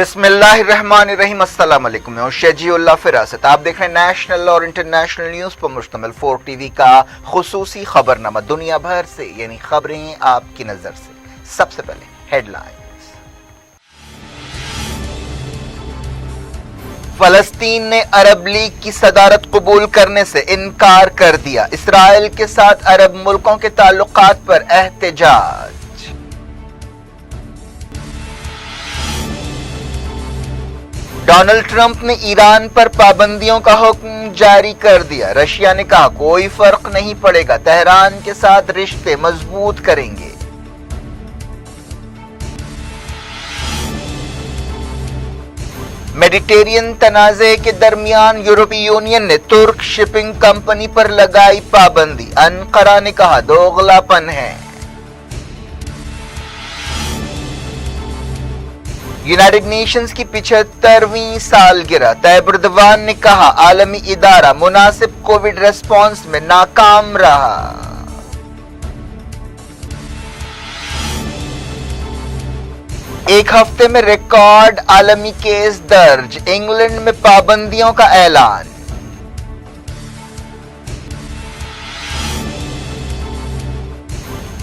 بسم اللہ الرحمن الرحیم۔ السلام علیکم، میں ہوں شجی اللہ فراست۔ آپ دیکھ رہے ہیں نیشنل اور انٹرنیشنل نیوز پر مشتمل 4 ٹی وی کا خصوصی خبرنامہ، دنیا بھر سے یعنی خبریں آپ کی نظر سے۔ سب سے پہلے ہیڈ لائنز۔ فلسطین نے عرب لیگ کی صدارت قبول کرنے سے انکار کر دیا، اسرائیل کے ساتھ عرب ملکوں کے تعلقات پر احتجاج۔ ڈونلڈ ٹرمپ نے ایران پر پابندیوں کا حکم جاری کر دیا، رشیا نے کہا کوئی فرق نہیں پڑے گا، تہران کے ساتھ رشتے مضبوط کریں گے۔ میڈیٹرینین تنازع کے درمیان یورپی یونین نے ترک شپنگ کمپنی پر لگائی پابندی، انقرہ نے کہا دوغلاپن ہے۔ یونائیٹڈ نیشنز کی 75ویں سالگرہ، طیب اردوان نے کہا عالمی ادارہ مناسب کووڈ ریسپانس میں ناکام رہا۔ ایک ہفتے میں ریکارڈ عالمی کیس درج، انگلینڈ میں پابندیوں کا اعلان۔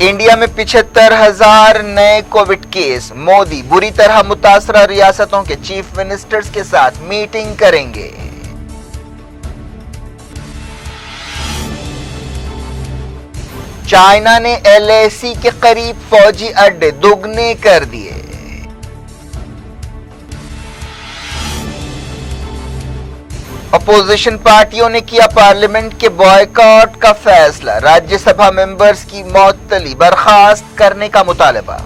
انڈیا میں 75,000 نئے کووڈ کیس، مودی بری طرح متاثرہ ریاستوں کے چیف منسٹرز کے ساتھ میٹنگ کریں گے۔ چائنا نے LAC کے قریب فوجی اڈے دوگنے کر دیے۔ اپوزیشن پارٹیوں نے کیا پارلیمنٹ کے بائیکاٹ کا فیصلہ، راجیہ سبھا ممبرز کی معطلی برخاست کرنے کا مطالبہ۔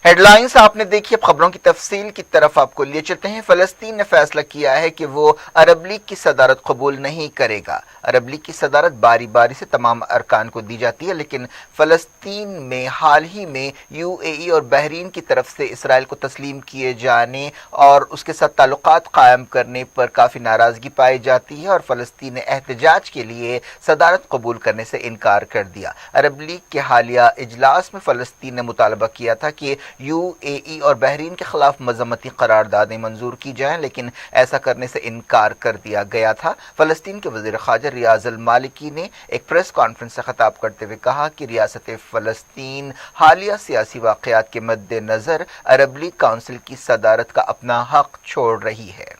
ہیڈ لائنز آپ نے دیکھی، اب خبروں کی تفصیل کی طرف آپ کو لیے چلتے ہیں۔ فلسطین نے فیصلہ کیا ہے کہ وہ عرب لیگ کی صدارت قبول نہیں کرے گا۔ عرب لیگ کی صدارت باری باری سے تمام ارکان کو دی جاتی ہے، لیکن فلسطین میں حال ہی میں UAE اور بحرین کی طرف سے اسرائیل کو تسلیم کیے جانے اور اس کے ساتھ تعلقات قائم کرنے پر کافی ناراضگی پائی جاتی ہے، اور فلسطین نے احتجاج کے لیے صدارت قبول کرنے سے انکار کر دیا۔ عرب لیگ کے حالیہ اجلاس میں فلسطین نے مطالبہ کیا تھا کہ UAE اور بحرین کے خلاف مذمتی قراردادیں منظور کی جائیں، لیکن ایسا کرنے سے انکار کر دیا گیا تھا۔ فلسطین کے وزیر خارجہ ریاض المالکی نے ایک پریس کانفرنس سے خطاب کرتے ہوئے کہا کہ ریاست فلسطین حالیہ سیاسی واقعات کے مد نظر عرب لیگ کونسل کی صدارت کا اپنا حق چھوڑ رہی ہے۔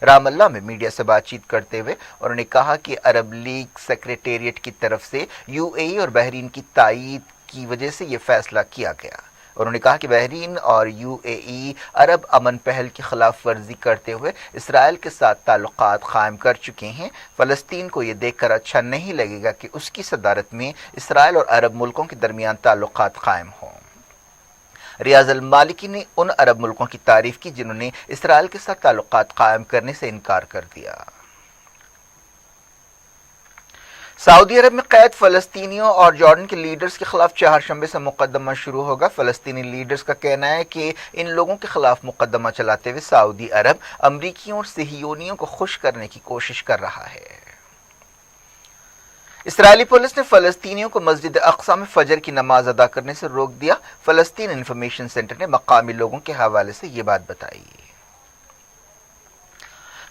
رام اللہ میں میڈیا سے بات چیت کرتے ہوئے انہوں نے کہا کہ عرب لیگ سیکریٹریٹ کی طرف سے UAE اور بحرین کی تائید کی وجہ سے یہ فیصلہ کیا گیا۔ انہوں نے کہا کہ بحرین اور UAE عرب امن پہل کی خلاف ورزی کرتے ہوئے اسرائیل کے ساتھ تعلقات قائم کر چکے ہیں۔ فلسطین کو یہ دیکھ کر اچھا نہیں لگے گا کہ اس کی صدارت میں اسرائیل اور عرب ملکوں کے درمیان تعلقات قائم ہوں۔ ریاض المالکی نے ان عرب ملکوں کی تعریف کی جنہوں نے اسرائیل کے ساتھ تعلقات قائم کرنے سے انکار کر دیا۔ سعودی عرب میں قید فلسطینیوں اور جارڈن کے لیڈرز کے خلاف چہارشنبے سے مقدمہ شروع ہوگا۔ فلسطینی لیڈرز کا کہنا ہے کہ ان لوگوں کے خلاف مقدمہ چلاتے ہوئے سعودی عرب امریکیوں اور صہیونیوں کو خوش کرنے کی کوشش کر رہا ہے۔ اسرائیلی پولیس نے فلسطینیوں کو مسجد اقصی میں فجر کی نماز ادا کرنے سے روک دیا۔ فلسطین انفارمیشن سینٹر نے مقامی لوگوں کے حوالے سے یہ بات بتائی۔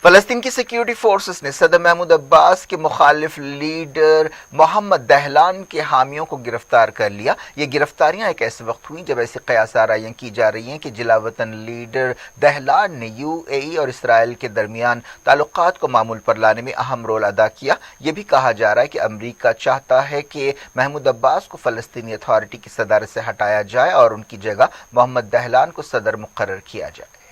فلسطین کی سیکیورٹی فورسز نے صدر محمود عباس کے مخالف لیڈر محمد دہلان کے حامیوں کو گرفتار کر لیا۔ یہ گرفتاریاں ایک ایسے وقت ہوئیں جب ایسی قیاس آرائیاں کی جا رہی ہیں کہ جلا وطن لیڈر دہلان نے UAE اور اسرائیل کے درمیان تعلقات کو معمول پر لانے میں اہم رول ادا کیا۔ یہ بھی کہا جا رہا ہے کہ امریکہ چاہتا ہے کہ محمود عباس کو فلسطینی اتھارٹی کی صدارت سے ہٹایا جائے اور ان کی جگہ محمد دہلان کو صدر مقرر کیا جائے۔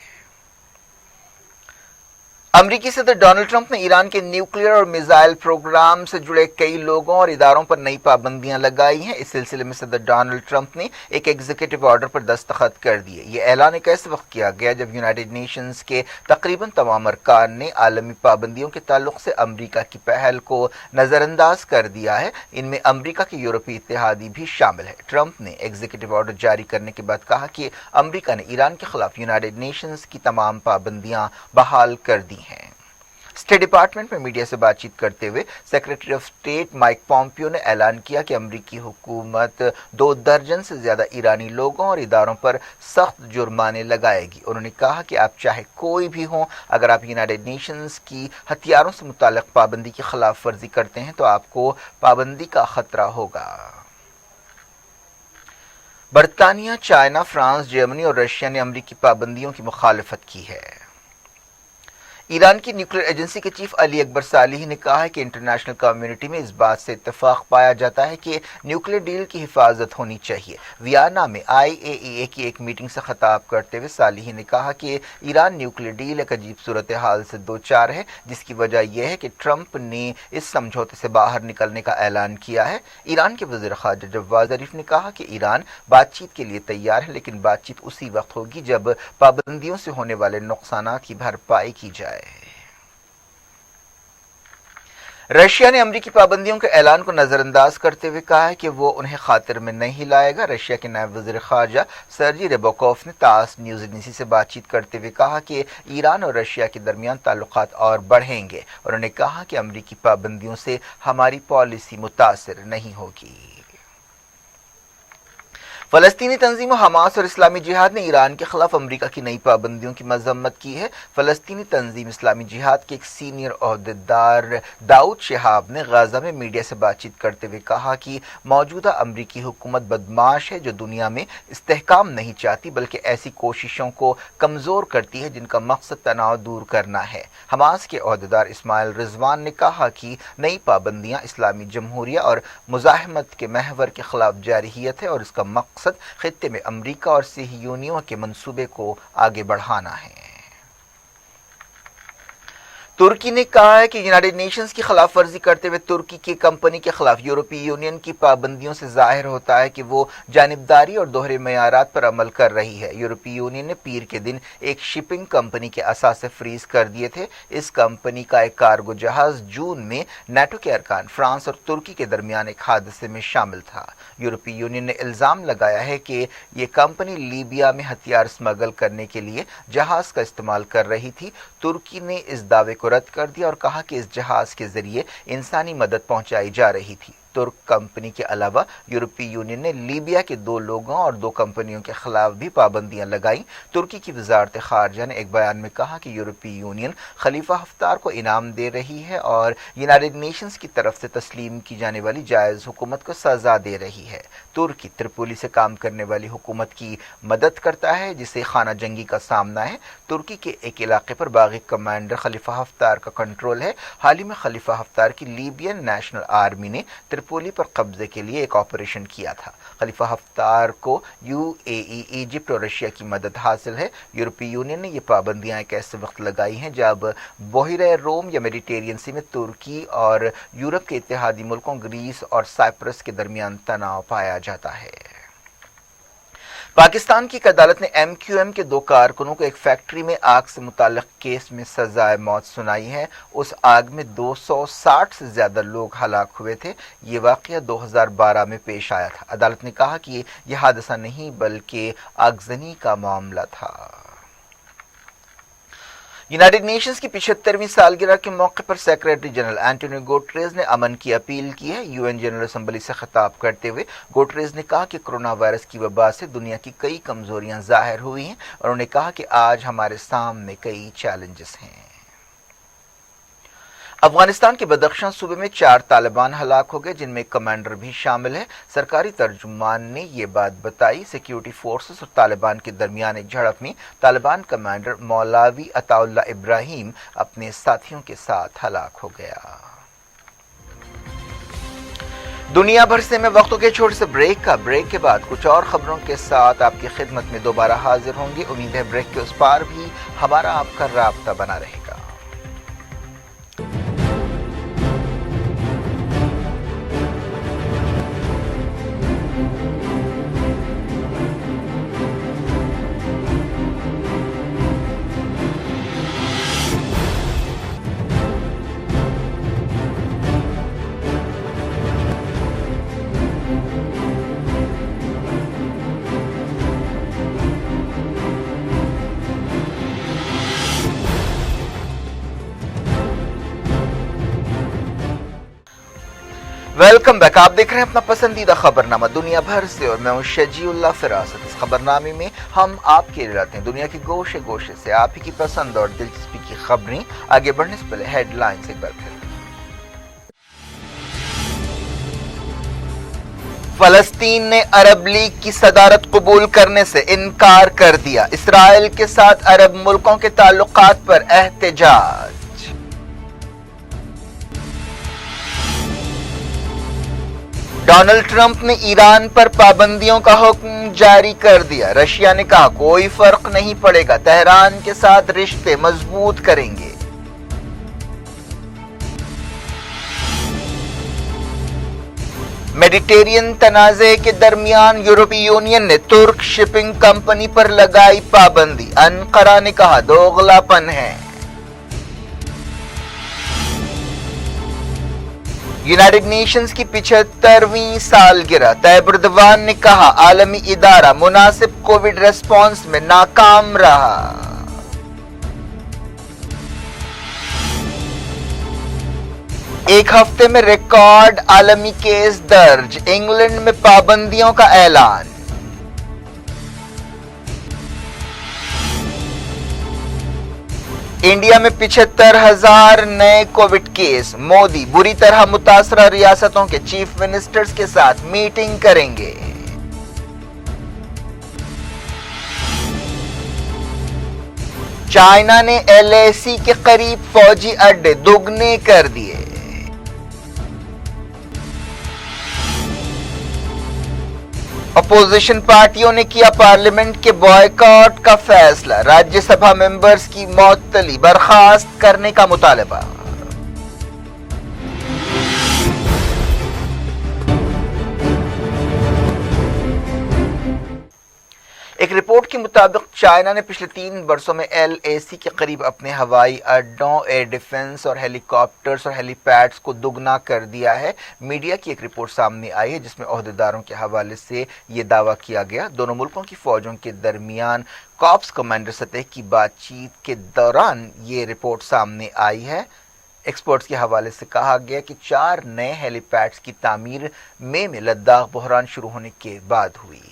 امریکی صدر ڈونلڈ ٹرمپ نے ایران کے نیوکلیئر اور میزائل پروگرام سے جڑے کئی لوگوں اور اداروں پر نئی پابندیاں لگائی ہیں۔ اس سلسلے میں صدر ڈونلڈ ٹرمپ نے ایک ایگزیکٹو آرڈر پر دستخط کر دیے۔ یہ اعلان ایک ایسے وقت کیا گیا جب یونائیٹڈ نیشنز کے تقریباً تمام ارکان نے عالمی پابندیوں کے تعلق سے امریکہ کی پہل کو نظر انداز کر دیا ہے۔ ان میں امریکہ کے یورپی اتحادی بھی شامل ہے۔ ٹرمپ نے ایگزیکٹو آرڈر جاری کرنے کے بعد کہا کہ امریکہ نے ایران کے خلاف یونائیٹڈ نیشنز کی تمام پابندیاں بحال کر دی ہیں۔ स्टेट डिपार्टमेंट में मीडिया से बातचीत करते हुए secretary of state Mike Pompeo ने ऐलान किया कि अमेरिकी हुकूमत 2 दर्जन से ज्यादा ईरानी लोगों और इदारों पर सख्त जुर्माने लगाएगी। उन्होंने कहा कि आप चाहे कोई भी हो, अगर आप यूनाइटेड नेशंस की हथियारों से मुताल्लिक पाबंदी की खिलाफ वर्जी करते हैं तो आपको पाबंदी का खतरा होगा। बरतानिया, चाइना, फ्रांस, जर्मनी और रशिया ने अमेरिकी पाबंदियों की मुखालिफत की है। ईरान की न्यूक्लियर एजेंसी के चीफ अली अकबर सालेही ने कहा है कि इंटरनेशनल कम्युनिटी में इस बात से इत्तेफाक पाया जाता है कि न्यूक्लियर डील की हिफाजत होनी चाहिए। वियना में IAEA की एक मीटिंग से खिताब करते हुए सालेही ने कहा कि ईरान न्यूक्लियर डील एक अजीब सूरत हाल से दो चार है, जिसकी वजह यह है कि ट्रंप ने इस समझौते से बाहर निकलने का ऐलान किया है। ईरान के वज़ीर ख़ारजा जवाद ज़रीफ ने कहा कि ईरान बातचीत के लिए तैयार है, लेकिन बातचीत उसी वक्त होगी जब पाबंदियों से होने वाले नुकसानात की भरपाई की जाए। रशिया ने अमेरिकी पाबंदियों के ऐलान को नजरअंदाज करते हुए कहा है कि वो उन्हें खातिर में नहीं लाएगा। रशिया के नायब वज़ीर ख़ारजा सर्जी रेबकोफ ने तास न्यूज़ एजेंसी से बातचीत करते हुए कहा कि ईरान और रशिया के दरमियान ताल्लुकात और बढ़ेंगे। उन्होंने कहा कि अमेरिकी पाबंदियों से हमारी पॉलिसी मुतासिर नहीं होगी। फलस्तीनी तंजीम हमास और इस्लामी जिहाद ने ईरान के खिलाफ अमेरिका की नई पाबंदियों की मजम्मत की है। फलस्तीनी तंजीम इस्लामी जिहाद के एक सीनियर ओहदेदार दाऊद शिहाब ने गाजा में मीडिया से बातचीत करते हुए कहा कि मौजूदा अमेरिकी हुकूमत बदमाश है जो दुनिया में इस्तेहकाम नहीं चाहती बल्कि ऐसी कोशिशों को कमजोर करती है जिनका मकसद तनाव दूर करना है। हमास के ओहदेदार इस्माइल रिजवान ने कहा कि नई पाबंदियां इस्लामी जमहूरिया और मुजाहमत के महवर के खिलाफ जारहियत है और इसका मकसद खित्ते में अमेरिका और सिहयूनियों के मंसूबे को आगे बढ़ाना है। तुर्की ने कहा है कि यूनाइटेड नेशंस की खिलाफ वर्जी करते हुए तुर्की की कंपनी के खिलाफ यूरोपीय यूनियन की पाबंदियों से जाहिर होता है कि वो जानिबदारी और दोहरे मयारात पर अमल कर रही है। यूरोपीय यूनियन ने पीर के दिन एक शिपिंग कंपनी के असासे फ्रीज कर दिए थे। इस कंपनी का एक कार्गो जहाज जून में नाटो के अरकान फ्रांस और तुर्की के दरमियान एक हादसे में शामिल था। यूरोपीय यूनियन ने इल्जाम लगाया है कि ये कंपनी लीबिया में हथियार स्मगल करने के लिए जहाज का इस्तेमाल कर रही थी। तुर्की ने इस दावे को रद्द कर दिया और कहा कि इस जहाज के जरिए इंसानी मदद पहुंचाई जा रही थी। तुर्क कंपनी के अलावा यूरोपीय यूनियन ने लीबिया के 2 लोगों और 2 कंपनियों के खिलाफ भी पाबंदियां लगाई। तुर्की की वजारत खारजा ने एक बयान में कहा कि यूरोपीय यूनियन खलीफा हफ्तार को इनाम दे रही है और यूनाइटेड नेशंस की तरफ से तस्लीम की जाने वाली जायज हुकूमत को सजा दे रही है। तुर्की त्रिपोली से काम करने वाली हुकूमत की मदद करता है जिसे खाना जंगी का सामना है। तुर्की के एक इलाके पर बागी कमांडर खलीफा हफ्तार का कंट्रोल है। हाल ही में खलीफा हफ्तार की लीबियन नेशनल आर्मी ने त्रिपोली पर कब्जे के लिए एक ऑपरेशन किया था। खलीफा हफ्तार को UAE, इजिप्ट और रशिया की मदद हासिल है। यूरोपीय यूनियन ने ये पाबंदियां एक ऐसे वक्त लगाई हैं जब बहिरे रोम या मेडिटेरियन सी में तुर्की और यूरोप के इत्तेहादी मुल्कों ग्रीस और साइप्रस के दरमियान तनाव पाया जाता है। पाकिस्तान की एक अदालत ने MQM के 2 कारकुनों को एक फैक्ट्री में आग से मुताल्लिक केस में सजाए मौत सुनाई है। उस आग में 260 से ज्यादा लोग हलाक हुए थे। ये वाकया 2012 में पेश आया था। अदालत ने कहा कि यह हादसा नहीं बल्कि आगजनी का मामला था। यूनाइटेड नेशंस की 75वीं सालगिरह के मौके पर सेक्रेटरी जनरल एंटोनियो गुटेरेस ने अमन की अपील की है। UN जनरल असेंबली से खिताब करते हुए गुटेरेस ने कहा कि कोरोना वायरस की वबा से दुनिया की कई कमजोरियां जाहिर हुई हैं और उन्होंने कहा कि आज हमारे सामने कई चैलेंजेस हैं। अफगानिस्तान के बदख्शां सूबे में 4 तालिबान हलाक हो गए जिनमें कमांडर भी शामिल है। सरकारी तर्जुमान ने ये बात बताई। सिक्योरिटी फोर्सेस और तालिबान के दरमियान एक झड़प में तालिबान कमांडर मौलावी अताउल्ला इब्राहिम अपने साथियों के साथ हलाक हो गया। दुनिया भर से मैं वक्तों के छोटे से ब्रेक के बाद कुछ और खबरों के साथ आपकी खिदमत में दोबारा हाजिर होंगे। उम्मीद है ब्रेक के उस पार भी हमारा आपका राब्ता बना रहेगा। Welcome back. आप देख रहे हैं अपना पसंदीदा खबरनामा दुनिया भर से और मैं हूं शजीउल्लाह फिरासत। इस खबरनामे में हम आपके लिए लाते हैं दुनिया के गोशे गोशे से आप ही की पसंद और दिलचस्पी की खबरें। आगे बढ़ने से पहले हेडलाइंस एक बार फिर। फलस्तीन ने अरब लीग की सदारत कबूल करने से इनकार कर दिया। इसराइल के साथ अरब मुल्कों के ताल्लुकात पर एहतजाज। डोनाल्ड ट्रंप ने ईरान पर पाबंदियों का हुक्म जारी कर दिया। रशिया ने कहा कोई फर्क नहीं पड़ेगा, तेहरान के साथ रिश्ते मजबूत करेंगे। मेडिटेरियन तनाज़े के दरमियान यूरोपीय यूनियन ने तुर्क शिपिंग कंपनी पर लगाई पाबंदी। अंकारा ने कहा दोगलापन है। यूनाइटेड नेशंस की 75वीं सालगिरह। तैयब एर्दोगान ने कहा आलमी इदारा मुनासिब कोविड रेस्पॉन्स में नाकाम रहा। एक हफ्ते में रिकॉर्ड आलमी केस दर्ज। इंग्लैंड में पाबंदियों का ऐलान। इंडिया में 75,000 नए कोविड केस। मोदी बुरी तरह मुतासरा रियासतों के चीफ मिनिस्टर्स के साथ मीटिंग करेंगे। चाइना ने LAC के करीब फौजी अड्डे दोगुने कर दिए। अपोजिशन पार्टियों ने किया पार्लियामेंट के बॉयकॉट का फैसला। राज्यसभा मेंबर्स की मुअत्तली बर्खास्त करने का मुतालबा। एक रिपोर्ट के मुताबिक चाइना ने पिछले 3 वर्षों में LAC के करीब अपने हवाई अड्डों, एयर डिफेंस और हेलीकॉप्टर्स और हेलीपैड्स को दुगना कर दिया है। मीडिया की एक रिपोर्ट सामने आई है जिसमें ओहदेदारों के हवाले से ये दावा किया गया। दोनों मुल्कों की फौजों के दरमियान कॉप्स कमांडर सतह की बातचीत के दौरान ये रिपोर्ट सामने आई है। एक्सपर्ट्स के हवाले से कहा गया कि 4 नए हेलीपैड्स की तामीर मई में लद्दाख बहरान शुरू होने के बाद हुई।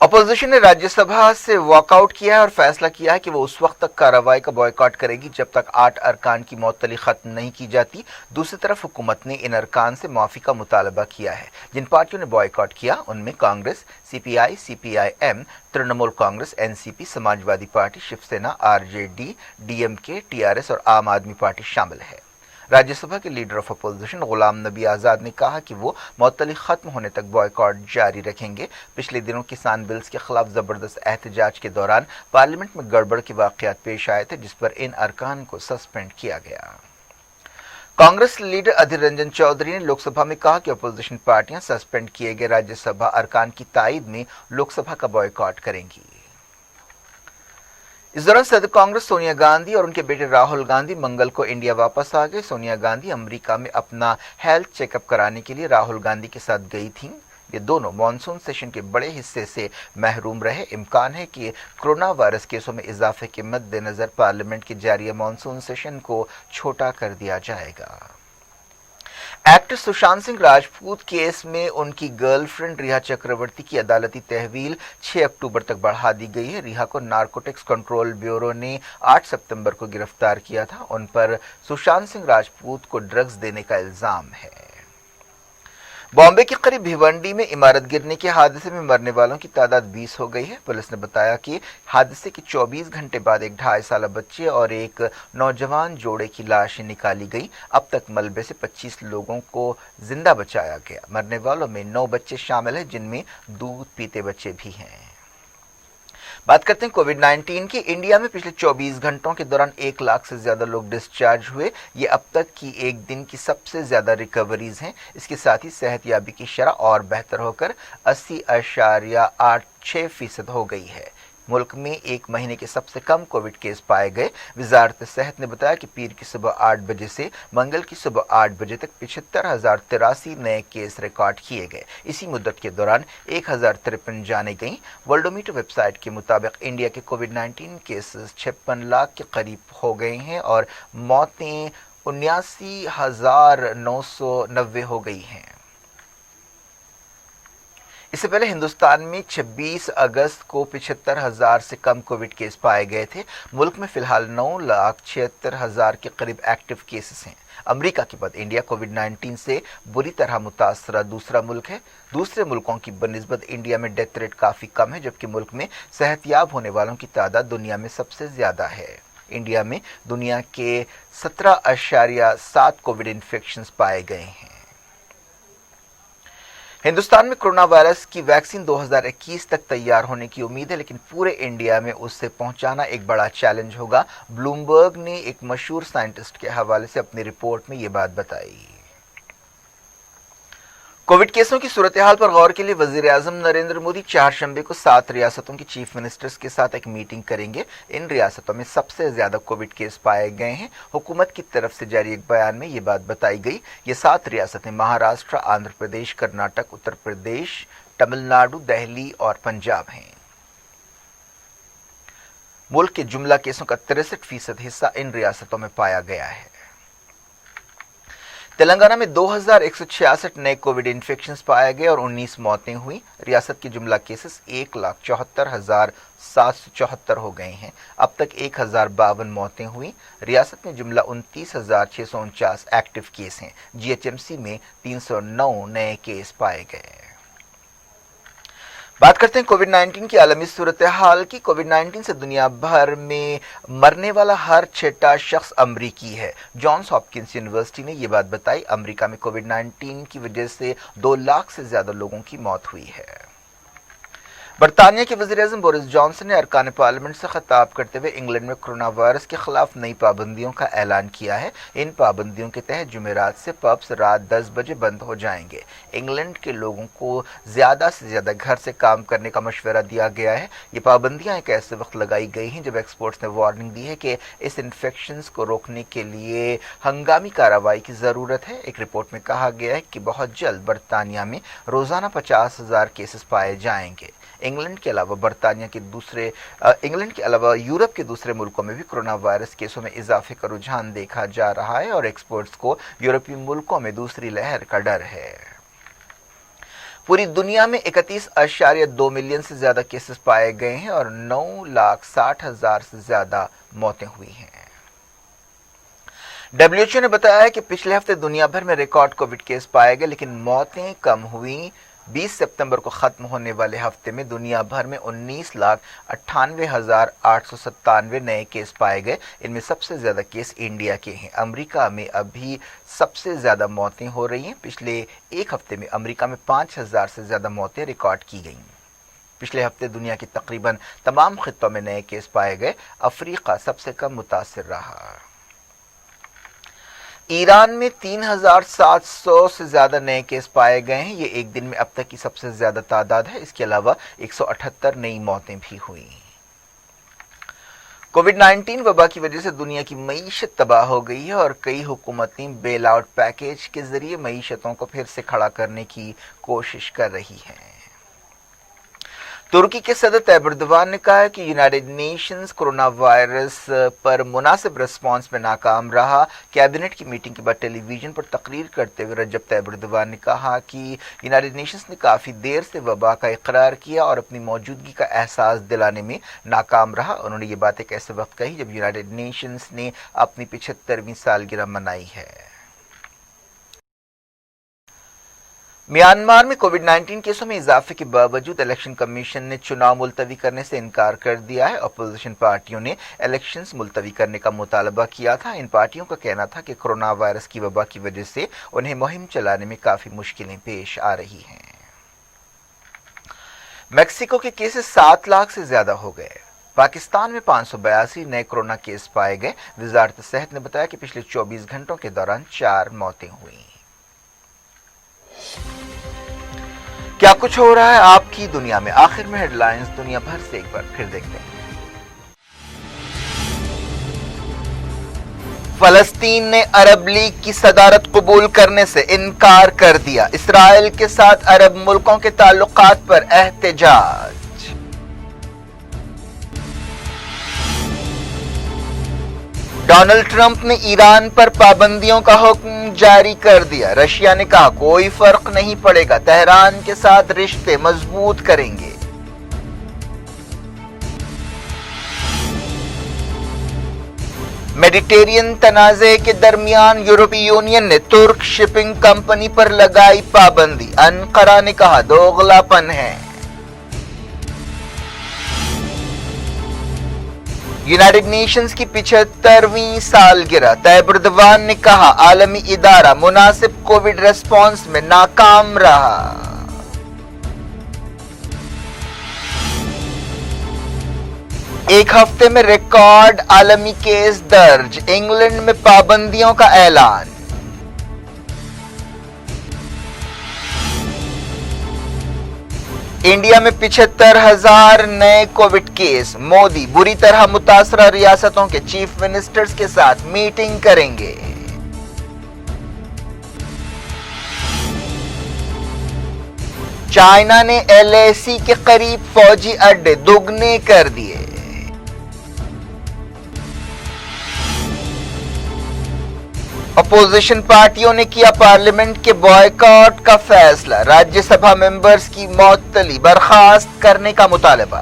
अपोजिशन ने राज्यसभा से वॉकआउट किया है और फैसला किया है कि वो उस वक्त तक कार्रवाई का बॉयकॉट करेगी जब तक 8 अरकान की मुअत्तली खत्म नहीं की जाती। दूसरी तरफ हुकूमत ने इन अरकान से माफी का मुतालबा किया है। जिन पार्टियों ने बॉयकॉट किया उनमें Congress, CPI, CPIM, Trinamool Congress, NCP, Samajwadi Party, Shivsena, RJD, DMK, TRS और आम आदमी पार्टी शामिल है। राज्यसभा के leader of opposition Ghulam Nabi Azad ने कहा कि वो मुअत्तली खत्म होने तक बॉयकॉट जारी रखेंगे। पिछले दिनों किसान बिल्स के खिलाफ जबरदस्त एहतजाज के दौरान पार्लियामेंट में गड़बड़ के वाकयात पेश आए थे जिस पर इन अरकान को सस्पेंड किया गया। कांग्रेस लीडर अधीर रंजन चौधरी ने लोकसभा में कहा कि अपोजिशन पार्टियां सस्पेंड किए गए राज्यसभा अरकान की ताईद में लोकसभा का बॉयकॉट करेंगी। इस दौरान सदर कांग्रेस सोनिया गांधी और उनके बेटे राहुल गांधी मंगल को इंडिया वापस आ गए। सोनिया गांधी अमेरिका में अपना हेल्थ चेकअप कराने के लिए राहुल गांधी के साथ गई थीं। ये दोनों मॉनसून सेशन के बड़े हिस्से से महरूम रहे। इम्कान है कि कोरोना वायरस केसों में इजाफे के मद्देनजर पार्लियामेंट के जारी मॉनसून सेशन को छोटा कर दिया जाएगा। एक्टर सुशांत सिंह राजपूत केस में उनकी गर्लफ्रेंड रिहा चक्रवर्ती की अदालती तहवील 6 अक्टूबर तक बढ़ा दी गई है। रिहा को नारकोटिक्स कंट्रोल ब्यूरो ने 8 सितंबर को गिरफ्तार किया था। उन पर सुशांत सिंह राजपूत को ड्रग्स देने का इल्जाम है। बॉम्बे के करीब भिवंडी में इमारत गिरने के हादसे में मरने वालों की तादाद 20 हो गई है। पुलिस ने बताया कि हादसे के 24 घंटे बाद एक 2.5 साल बच्चे और एक नौजवान जोड़े की लाशें निकाली गई। अब तक मलबे से 25 लोगों को जिंदा बचाया गया। मरने वालों में 9 बच्चे शामिल हैं जिनमें दूध पीते बच्चे भी हैं। बात करते हैं कोविड-19 की। इंडिया में पिछले 24 घंटों के दौरान 1 लाख से ज्यादा लोग डिस्चार्ज हुए। ये अब तक की एक दिन की सबसे ज्यादा रिकवरीज हैं। इसके साथ ही सेहतयाबी की शरह और बेहतर होकर 80.86% हो गई है। मुल्क में एक महीने के सबसे कम कोविड केस पाए गए। वजारत सेहत ने बताया कि पीर की सुबह 8 बजे से मंगल की सुबह 8 बजे तक 75,083 नए केस रिकॉर्ड किए गए। इसी मुद्दत के दौरान 1,053 जाने गईं। वर्ल्डोमीटर वेबसाइट के मुताबिक इंडिया के कोविड-19 केसेस 56 लाख के करीब हो गए हैं और मौतें 79,990 हो गई हैं। इससे पहले हिंदुस्तान में 26 अगस्त को 75,000 से कम कोविड केस पाए गए थे। मुल्क में फिलहाल 9,76,000 के करीब एक्टिव केसेस हैं। अमेरिका के बाद इंडिया कोविड-19 से बुरी तरह मुतासरा दूसरा मुल्क है। दूसरे मुल्कों की बनिस्बत इंडिया में डेथ रेट काफी कम है, जबकि मुल्क में सेहतयाब होने वालों की तादाद दुनिया में सबसे ज्यादा है। इंडिया में दुनिया के 17.7 कोविड इन्फेक्शन पाए गए हैं। हिंदुस्तान में कोरोना वायरस की वैक्सीन 2021 तक तैयार होने की उम्मीद है, लेकिन पूरे इंडिया में उससे पहुंचाना एक बड़ा चैलेंज होगा। ब्लूमबर्ग ने एक मशहूर साइंटिस्ट के हवाले से अपनी रिपोर्ट में ये बात बताई। कोविड केसों की सूरत हाल पर गौर के लिए वजीर आजम नरेंद्र मोदी चारशंबे को 7 रियासतों की चीफ मिनिस्टर्स के साथ एक मीटिंग करेंगे। इन रियासतों में सबसे ज्यादा कोविड केस पाए गए हैं। हुकूमत की तरफ से जारी एक बयान में ये बात बताई गई। ये 7 रियासतें महाराष्ट्र, आंध्र प्रदेश, कर्नाटक, उत्तर प्रदेश, तमिलनाडु, दिल्ली और पंजाब हैं। मुल्क के जुमला केसों का 63% हिस्सा इन रियासतों में पाया गया है। तेलंगाना में 2,166 नए कोविड इन्फेक्शंस पाए गए और 19 मौतें हुई। रियासत के जुमला केसेस 1,74,774 हो गए हैं। अब तक 1,052 मौतें हुई। रियासत में जुमला 29,649 एक्टिव केस हैं। जीएचएमसी में 309 नए केस पाए गए। बात करते हैं कोविड-19 की आलमी सूरत हाल की। कोविड-19 से दुनिया भर में मरने वाला हर 6वां शख्स अमरीकी है। जॉन्स हॉपकिंस यूनिवर्सिटी ने यह बात बताई। अमरीका में कोविड-19 की वजह से 2 लाख से ज्यादा लोगों की मौत हुई है। बरतानिया के वज़ीर-ए-आज़म बोरिस जॉनसन ने अरकान पार्लियामेंट से खिताब करते हुए इंग्लैंड में कोरोना वायरस के खिलाफ नई पाबंदियों का ऐलान किया है। इन पाबंदियों के तहत जुमेरात से पब्स रात 10 बजे बंद हो जाएंगे। इंग्लैंड के लोगों को ज्यादा से ज्यादा घर से काम करने का मशवरा दिया गया है। ये पाबंदियां एक ऐसे वक्त लगाई गई हैं जब एक्सपर्ट्स ने वार्निंग दी है कि इस इन्फेक्शन को रोकने के लिए हंगामी कार्रवाई की जरूरत है। एक रिपोर्ट में कहा गया है कि बहुत जल्द बरतानिया में रोजाना 50,000 केसेस पाए जाएंगे। इंग्लैंड के अलावा यूरोप के दूसरे मुल्कों में भी कोरोना वायरस केसों में इजाफे का रुझान देखा जा रहा है और एक्सपर्ट्स को यूरोपीय मुल्कों में दूसरी लहर का डर है। पूरी दुनिया में 31.2 मिलियन से ज्यादा केसेस पाए गए हैं और 9,60,000 से ज्यादा मौतें हुई हैं। डब्ल्यूएचओ ने बताया है कि पिछले हफ्ते दुनिया भर में रिकॉर्ड कोविड केस पाए गए, लेकिन मौतें कम हुई। 20 सितंबर को खत्म होने वाले हफ्ते में दुनिया भर में 19,98,897 नए केस पाए गए। इनमें सबसे ज्यादा केस इंडिया के हैं। अमेरिका में अभी सबसे ज्यादा मौतें हो रही हैं। पिछले एक हफ्ते में अमेरिका में 5,000 से ज्यादा मौतें रिकॉर्ड की गईं। पिछले हफ्ते दुनिया के तकरीबन तमाम खित्तों में नए केस पाए गए। अफ्रीका सबसे कम मुतासिर रहा। ईरान में 3,700 से ज्यादा नए केस पाए गए हैं। ये एक दिन में अब तक की सबसे ज्यादा तादाद है। इसके अलावा 178 नई मौतें भी हुई। कोविड-19 वबा की वजह से दुनिया की मईशत तबाह हो गई है और कई हुकूमतें बेल आउट पैकेज के जरिए मईशतों को फिर से खड़ा करने की कोशिश कर रही हैं। तुर्की के सदर तैयब एर्दोगान ने कहा है कि यूनाइटेड नेशंस कोरोना वायरस पर मुनासिब रिस्पांस में नाकाम रहा। कैबिनेट की मीटिंग के बाद टेलीविजन पर तकरीर करते हुए रजब तैयब एर्दोगान ने कहा कि यूनाइटेड नेशंस ने काफी देर से वबा का इकरार किया और अपनी मौजूदगी का एहसास दिलाने में नाकाम रहा। उन्होंने ये बात एक ऐसे वक्त कही जब यूनाइटेड नेशंस ने अपनी 75वीं सालगिरह मनाई है। म्यांमार में कोविड-19 केसों में इजाफे के बावजूद इलेक्शन कमीशन ने चुनाव मुलतवी करने से इनकार कर दिया है। अपोजिशन पार्टियों ने इलेक्शंस मुलतवी करने का मुतालबा किया था। इन पार्टियों का कहना था कि कोरोना वायरस की वबा की वजह से उन्हें मुहिम चलाने में काफी मुश्किलें पेश आ रही हैं। मेक्सिको के केसेस 7 लाख से ज्यादा हो गए। पाकिस्तान में 582 नए कोरोना केस पाए गए। वजारत सेहत ने बताया कि पिछले 24 घंटों के दौरान 4 मौतें हुई। क्या कुछ हो रहा है आपकी दुनिया में? आखिर में हेडलाइंस दुनिया भर से एक बार फिर देखते हैं। फलस्तीन ने अरब लीग की सदारत कबूल करने से इनकार कर दिया। इसराइल के साथ अरब मुल्कों के ताल्लुकात पर एहतजाज। ڈونلڈ ٹرمپ نے ایران پر پابندیوں کا حکم جاری کر دیا۔ رشیا نے کہا کوئی فرق نہیں پڑے گا، تہران کے ساتھ رشتے مضبوط کریں گے۔ میڈیٹرین تنازع کے درمیان یورپی یونین نے ترک شپنگ کمپنی پر لگائی پابندی۔ انقرہ نے کہا دوغلاپن ہے۔ یونائیٹڈ نیشنز کی 75ویں سالگرہ، طیب اردوان نے کہا عالمی ادارہ مناسب کووڈ ریسپانس میں ناکام رہا۔ ایک ہفتے میں ریکارڈ عالمی کیس درج، انگلینڈ میں پابندیوں کا اعلان۔ انڈیا میں 75,000 نئے کووڈ کیس، مودی بری طرح متاثرہ ریاستوں کے چیف منسٹرز کے ساتھ میٹنگ کریں گے۔ چائنا نے LAC کے قریب فوجی اڈے دوگنے کر دیے۔ اپوزیشن پارٹیوں نے کیا پارلیمنٹ کے بائیکاٹ کا فیصلہ، راجیہ سبھا ممبرز کی معطلی برخاست کرنے کا مطالبہ۔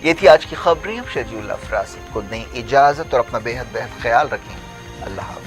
یہ تھی آج کی خبریں۔ اب شجیع الافراز کو دیں اجازت اور اپنا بے حد خیال رکھیں۔ اللہ حافظ۔